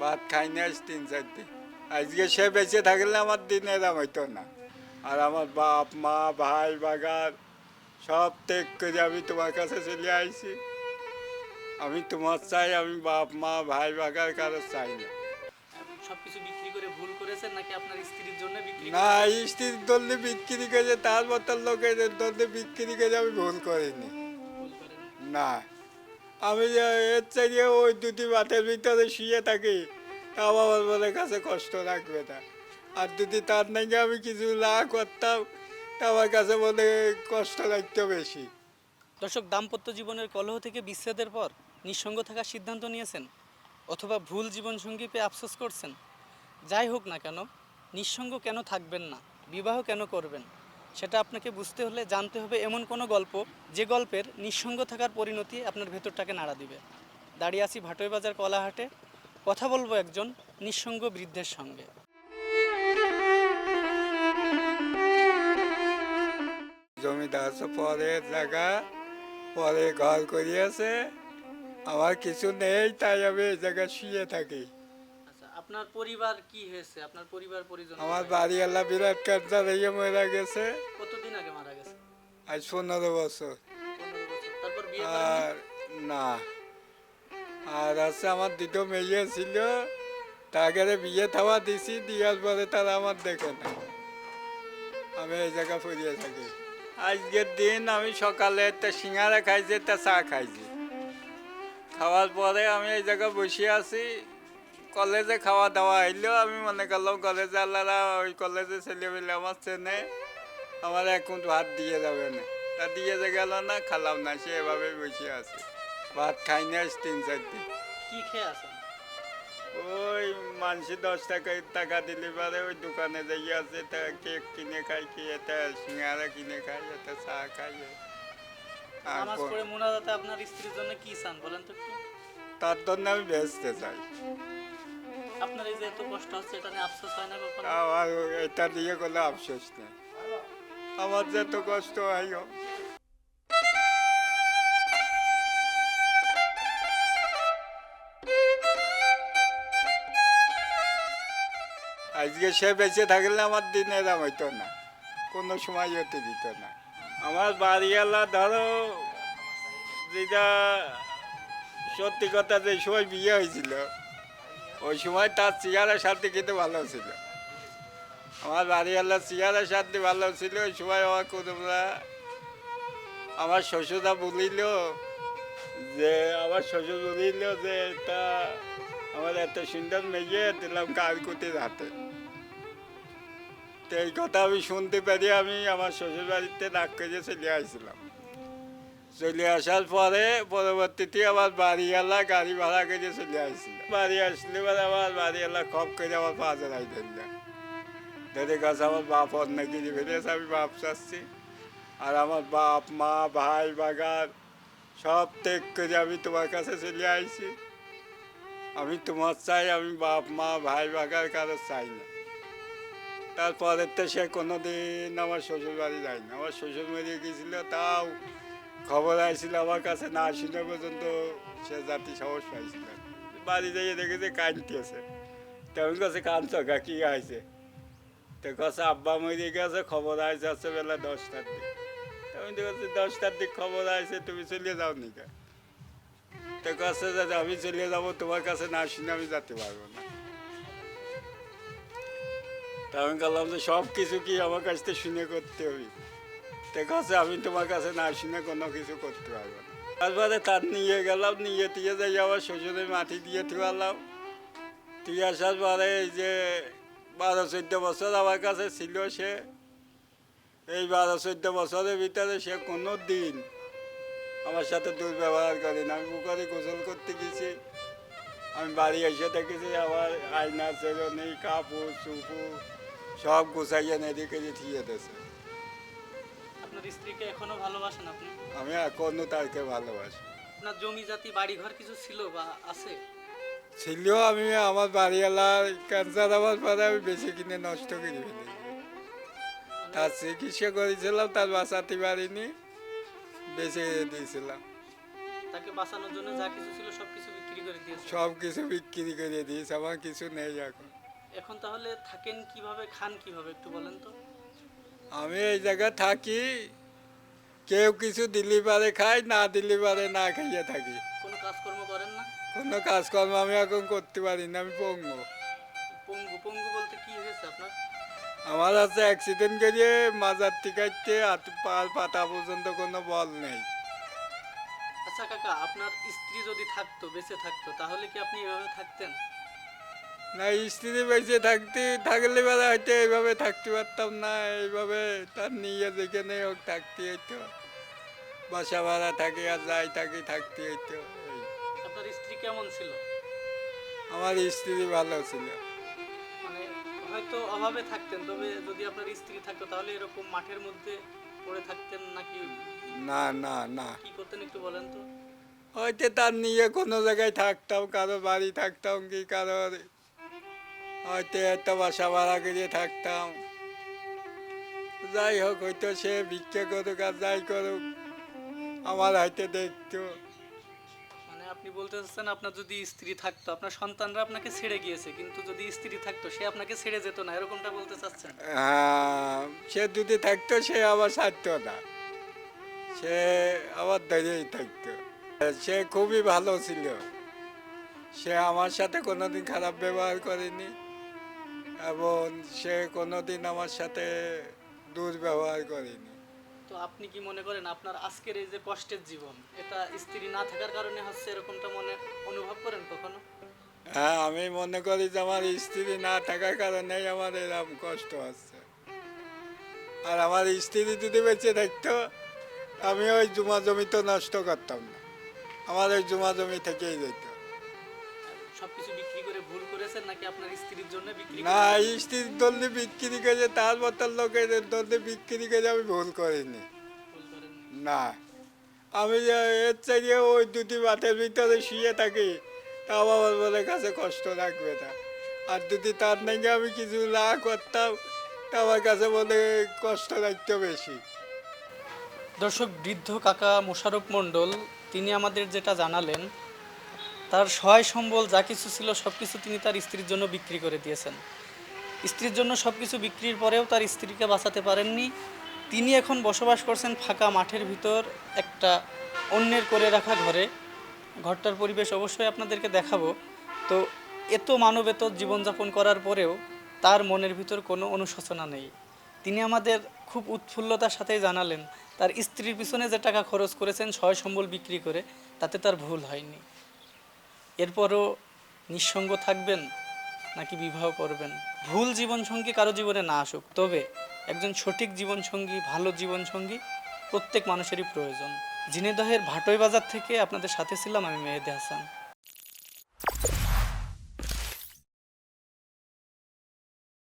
ভাত খাই না আজ 3-4 দিন। আজকে সে বেঁচে থাকলে আমার দিন এরম হইতো না। আর আমার বাপ মা ভাই বাগার সব ত্যাগ করে আমি তোমার কাছে চলে আইছি। আমি তোমার চাই, আমি বাপ মা ভাই বাগার কারো চাই না। সবকিছু বিক্রি করে ভুল করেছেন নাকি আপনার স্ত্রীর জন্য বিক্রি না, করেছেন? স্ত্রীর দলে বিক্রি করে তার মতো লোকের দলে বিক্রি করে আমি ভুল করিনি। ভুল করেন। না, আমি যে এর চাইয়ে ওই দুটি মাঠের ভিতরে শুয়ে থাকি তা আমার মনের কাছে কষ্ট রাখবে না। আর যদি তার নাকি আমি কিছু না করতাম তা আমার কাছে মনে কষ্ট লাগতো বেশি। দর্শক, দাম্পত্য জীবনের কলহ থেকে বিচ্ছেদের পর নিঃসঙ্গ থাকার সিদ্ধান্ত নিয়েছেন, অথবা ভুল জীবনসঙ্গী পেয়ে আফসোস করছেন। যাই হোক না কেন, নিঃসঙ্গ কেন থাকবেন না, বিবাহ কেন করবেন, সেটা আপনাকে বুঝতে হলে জানতে হবে এমন কোনো গল্প, যে গল্পের নিঃসঙ্গ থাকার পরিণতি আপনার ভেতরটাকে নাড়া দিবে। দাঁড়িয়ে আছি ভাটোই বাজার কলাহাটে, কথা বলবো একজন নিঃসঙ্গ বৃদ্ধের সঙ্গে। জমিদার আছে পরের জায়গা, পরে ঘর করিয়েছে, আমার কিছু নেই তাই আমি এই জায়গায় শুয়ে থাকি। আচ্ছা, আপনার পরিবার কি হয়েছে? আপনার পরিবার পরিজন আমার কোথায়? বাড়িওয়ালা বিরাট ক্যান্সার হয়ে মারা গেছে কতদিন আগে মারা গেছে? আজ 15 বছর। 15 বছর। তারপর বিয়ে করেননি? আর না, আর আছে আমার দুটো মেয়ে ছিল, তাকে বিয়ে থাওয়া দিছি, দিয়ার পরে তারা আমার দেখে না, আমি এই জায়গা পড়িয়ে থাকি। আজকের দিন আমি সকালে একটা সিঙ্গারা খাইছি, একটা চা খাইছি, খাওয়ার পরে আমি এই জায়গায় বসে আছি। কলেজে খাওয়া দাওয়া হইলেও আমি মনে করলাম কলেজে আল্লাহরা ওই কলেজে ছেলেমেলে আমার চেনে, আমার এখন ভাত দিয়ে যাবে না, তা দিয়ে যে গেল না, খালাম না, সে এভাবে বসে আছে। ভাত খাই না আজ 3-4 দিন। কি খেয়ে আছেন? ওই মানসি 10 টাকা টাকা দিলে পারে ওই দোকানে যাই আছে, তা কেক কিনে খাই, কি এটা সিঙ্গারা কিনে খাই, এটা চা খাই। আর নামাজ পড়ে মোনাজাতে আপনার স্ত্রীর জন্য কি চান বলেন তো একটু? তার জন্য আমি বেচতে চাই। আপনার এই যে এত কষ্ট হচ্ছে, এটা নিয়ে আফসোস হয় না কখনো? আমার এটা দিয়ে কোনো আফসোস নেই, আমার যে এত কষ্ট হয়। আজকে সে বেঁচে থাকলে আমার দিন এরম হইতো না, কোনো সময় হতে দিত না। আমার বাড়িওয়ালা ধরো, যেটা সত্যি কথা, যে সময় বিয়ে হয়েছিল ওই সময় তার চেহারা সাথে কিন্তু ভালো ছিল। আমার বাড়িওয়ালার চেহারা সাথে ভালো ছিল, ওই সময় আমার কোনো আমার শ্বশুরা বলিল যে, আমার শ্বশুর বলিল যে তা আমার এত সুন্দর মেয়ে দিলাম কার কুটির হাতে। তো এই কথা আমি শুনতে পারি আমি আমার শ্বশুর বাড়িতে ডাক করে চলে আসছিলাম। চলে আসার পরে পরবর্তীতে আমার বাড়িওয়ালা গাড়ি ভাড়া করে চলে আসছিল। বাড়ি আসলে পরে আমার বাড়িওয়ালা খপ করে আমার পা জড়াই ধরলাম, ধরে কাছে আমার বাপ অন্য কিনে ফেলেছে, আমি বাপ চাচ্ছি। আর আমার বাপ মা ভাই বাগার সব ত্যাগ করে আমি তোমার কাছে চলে আইছি। আমি তোমার চাই, আমি বাপ মা ভাই বাগার কারো চাই না। তারপরের তো সে কোনো দিন আমার শ্বশুর বাড়ি যায় না। আমার শ্বশুর মরে গেছিল, তাও খবর আইছিল আমার কাছে, না শুনে পর্যন্ত সে জাতি সাহস পাইছিল। বাড়ি যাইয়ে দেখেছে কাঁদতেছে, তেমন কাছে কাঁদছ গা, কি আইছে? তো কাছে আব্বা মরে গেছে, খবর আইছে আছে বেলা 10টার দিক। আমি তো কাছে 10টার দিক খবর আইছে, তুমি চলে যাও নিকা। তো কাছে যে আমি চলে যাবো, তোমার কাছে না শুনে আমি যেতে পারবো না। তা আমি বললাম যে সব কিছু কি আমার কাছ থেকে শুনে করতে হবে? ঠিক আছে, আমি তোমার কাছে না শুনে কোনো কিছু করতে পারবো না। তারপরে তার নিয়ে গেলাম, নিয়ে দিয়ে যাই আবার শ্বশুরের মাটি দিয়ে থুয়ালাম। দিয়ে আসার পরে এই যে 12-14 বছর আমার কাছে ছিল সে, এই 12-14 বছরের ভিতরে সে কোনো দিন আমার সাথে দুর্ব্যবহার করে না। আমি পুকুরে গোসল করতে গেছি, আমি বাড়ি এসে দেখেছি আমার আয়না চেরনি কাপড় চুপু সব গুছাইয়ে এদিকে থিয়ে দিয়েছে। আপনার স্ত্রীকে এখনো ভালোবাসেন আপনি? আমি এখনো তাকে ভালোবাসি। আপনার জমি জাতি বাড়ি ঘর কিছু ছিল বা আছে? ছিল, আমি আমার বাড়িওয়ালার ক্যান্সার হওয়ার পরে আমি বেশি কিনে নষ্ট করে ফেলেছি। তার চিকিৎসা করেছিলাম, তার বাঁচাতে পারিনি, বেঁচে দিয়েছিলাম। তাকে বাঁচানোর জন্য যা কিছু ছিল সবকিছু বিক্রি বিক্রি করে দিয়েছেন। সব কিছু বিক্রি করে দিয়েছে, আমার কিছু নেই এখন। এখন তাহলে থাকেন কিভাবে, খান কিভাবে একটু বলেন তো। আমি এই জায়গায় থাকি, কেউ কিছু দিলি পারে খাই, না দিলি পারে না খাইয়ে থাকি। কোনো কাজকর্ম করেন না? কোনো কাজকর্ম আমি এখন করতে পারি না, আমি পঙ্গু। পঙ্গু? পঙ্গু বলতে কি হয়েছে আপনার? আমার আছে অ্যাক্সিডেন্ট করিয়ে মাজার টিকাইতে হাত পা পাতা পর্যন্ত কোনো বল নেই। আচ্ছা কাকা, আপনার স্ত্রী যদি থাকতো, বেঁচে থাকতো, তাহলে কি আপনি এভাবে থাকতেন? না, স্ত্রী বেঁচে থাকলে বেলা হয়তো এইভাবে থাকতে পারতাম না, এইভাবে তার নিয়ে যেখানে হোক থাকতে হইতো, বাসা ভাড়া থাকে আর যাই থাকি থাকতে হইতো। এই। আপনার স্ত্রী কেমন ছিল? আমার স্ত্রী ভালো ছিল। মানে হয়তো অভাবে থাকতেন, তবে যদি আপনার স্ত্রী থাকতো তাহলে এরকম মাঠের মধ্যে পড়ে থাকতেন নাকি না না না, কি করতেন একটু বলেন তো। হয়তো তার নিয়ে কোনো জায়গায় থাকতাম, কারো বাড়ি থাকতাম, কি কারোর হয়তো একটা বাসা ভাড়া করে থাকতাম। যাই হোক, হয়তো সে ভিক্ষা করুক আর যাই করুক, আমার হয়তো দেখতো। মানে আপনি বলতে চাচ্ছেন আপনার যদি স্ত্রী থাকতো, আপনার সন্তানরা আপনাকে ছেড়ে গিয়েছে, কিন্তু যদি স্ত্রী থাকতো সে আপনাকে ছেড়ে যেত না, এরকমটা বলতে চাচ্ছেন? হ্যাঁ, সে যদি থাকতো সে আবার ছাড়তো না, সে আবার ধরেই থাকতো। সে খুবই ভালো ছিল, সে আমার সাথে কোনোদিন খারাপ ব্যবহার করেনি এবং সে কোনোদিন আমার সাথে দুর্ব্যবহার করেনি। তো আপনি কি মনে করেন আপনার আজকের এই যে কষ্টের জীবন, এটা স্ত্রী না থাকার কারণে হচ্ছে, এরকমটা মনে অনুভব করেন কখনো? হ্যাঁ, আমি মনে করি যে আমার স্ত্রী না থাকার কারণেই আমার এরকম কষ্ট হচ্ছে। আর আমার স্ত্রী যদি বেঁচে থাকতো, আমি ওই জুমা জমি তো নষ্ট করতাম না, আমার ওই জুমা জমি থেকেই যেত। সবকিছু বিক্রি করে ভুল করেছেন নাকি আপনার স্ত্রীর জন্য বিক্রি না, করেছেন? স্ত্রীর দল্লি বিক্রি করে, তার মতন লোকের দল্লি বিক্রি করে আমি ভুল করিনি। ভুল করেন। না, আমি যে এর চাইয়ে ওই দুটি মাঠের ভিতরে শুয়ে থাকি, তা আমার মনের কাছে কষ্ট লাগবে না। আর যদি তার নাকি আমি কিছু না করতাম, তা আমার কাছে মনে কষ্ট লাগতো বেশি। দর্শক, বৃদ্ধ কাকা মোশাররফ মণ্ডল তিনি আমাদের যেটা জানালেন, তার সহায় সম্বল যা কিছু ছিল সব কিছু তিনি তার স্ত্রীর জন্য বিক্রি করে দিয়েছেন। স্ত্রীর জন্য সব কিছু বিক্রির পরেও তার স্ত্রীকে বাঁচাতে পারেননি। তিনি এখন বসবাস করছেন ফাঁকা মাঠের ভিতর একটা অন্যের করে রাখা ঘরে। ঘরটার পরিবেশ অবশ্যই আপনাদেরকে দেখাবো। তো এত মানবেতর জীবনযাপন করার পরেও তার মনের ভিতর কোনো অনুশোচনা নেই। তিনি আমাদের খুব উৎফুল্লতার সাথেই জানালেন তার স্ত্রীর পিছনে যে টাকা খরচ করেছেন সহায় সম্বল বিক্রি করে, তাতে তার ভুল হয়নি। এরপরও নিঃসঙ্গ থাকবেন নাকি বিবাহ করবেন? ভুল জীবনসঙ্গী কারো জীবনে না আসুক, তবে একজন সঠিক জীবনসঙ্গী, ভালো জীবনসঙ্গী প্রত্যেক মানুষেরই প্রয়োজন। ঝিনাইদহের ভাটই বাজার থেকে আপনাদের সাথে ছিলাম আমি মেহেদী হাসান।